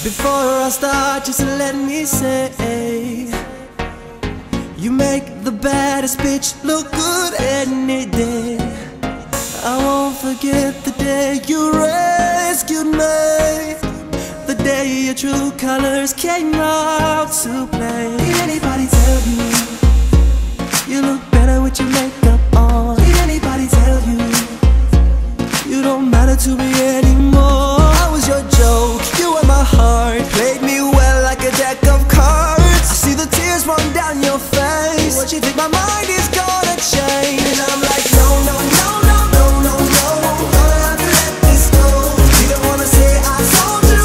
Before I start, just let me say, you make the baddest bitch look good any day. I won't forget the day you rescued me, the day your true colors came out to play. Did anybody tell you you look better with your makeup on? Did anybody tell you you don't matter to me anymore? I was your joke, you were my heart, played me well like a deck of cards. I see the tears run down your face. What you think my mind is gonna change? And I'm like, no, no, no, no, no, no, no, gonna have to let this go. You don't wanna say I told you,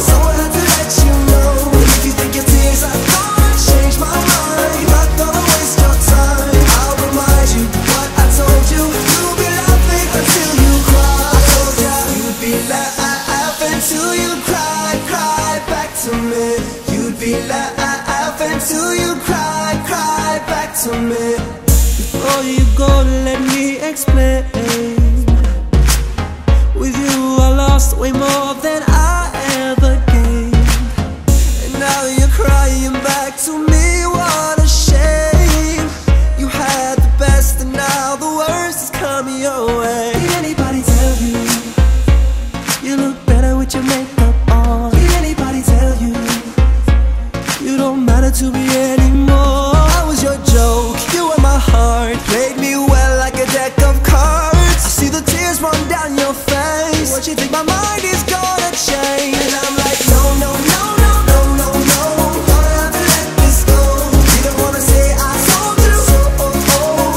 so I have to let you know. And if you think your tears are gonna change my mind, I'm not gonna waste your time. I'll remind you what I told you. You'll be laughing until you cry. I told ya you'd be laughing until you cry, cry back to me. You'd be laughing until you cry, cry back to me. Before you go, let me explain. With you I lost way more than I ever gained, and now you're crying back to me. What a shame. You had the best and now the worst is coming your way. Did anybody tell you you look better with your makeup on? Did anybody tell you you don't matter to me anymore? I was your joke, you were my heart, played me well like a deck of cards. I see the tears run down your face. What you think my mind is gonna change? And I'm like, no, no, no, no, no, no, no, gonna have to let this go. You don't wanna say I told you,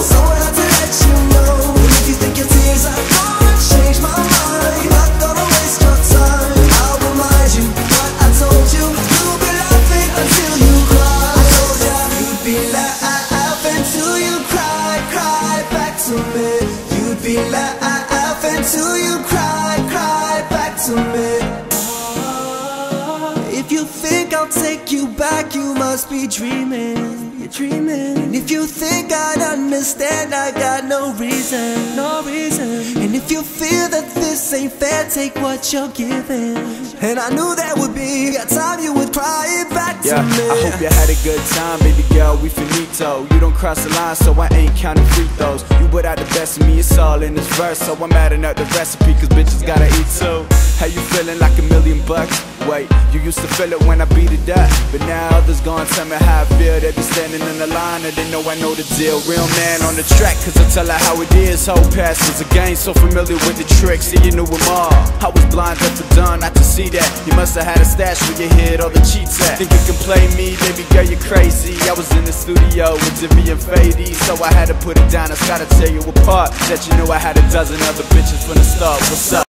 so I have to let you know. And if you think your tears are gonna change my mind, I'm not gonna waste your time. I'll remind you what I told you. You'll be laughing until you cry. I told ya you'd be laughing until you cry, cry back to me. You'd be laughing until you cry, cry back to me. If you think I'll take you back, you must be dreaming. You're dreaming. And if you think I'd understand, I got no reason, no reason. And if you feel that this ain't fair, take what you're giving. And I knew that would be a time you would cry it back to me. I hope you had a good time, baby girl, we finito. You don't cross the line, so I ain't counting free throws. You put out the best of me, it's all in this verse. So I'm adding up the recipe, cause bitches gotta eat too. How you feeling, like $1,000,000? Wait, you used to feel it when I beat it up, but now others gonna tell me how I feel. They be standing in the line and they know I know the deal. Real man on the track, cause I tell her how it is. Whole past was a game, so familiar with the tricks, see you knew them all. I was blind up and done not to see that. You must have had a stash where you hid all the cheats at. Think you can play me, baby girl, you're crazy. I was in the studio with Jimmy and Fady, so I had to put it down. I gotta tear you apart, that you knew I had a dozen other bitches from the start. What's up?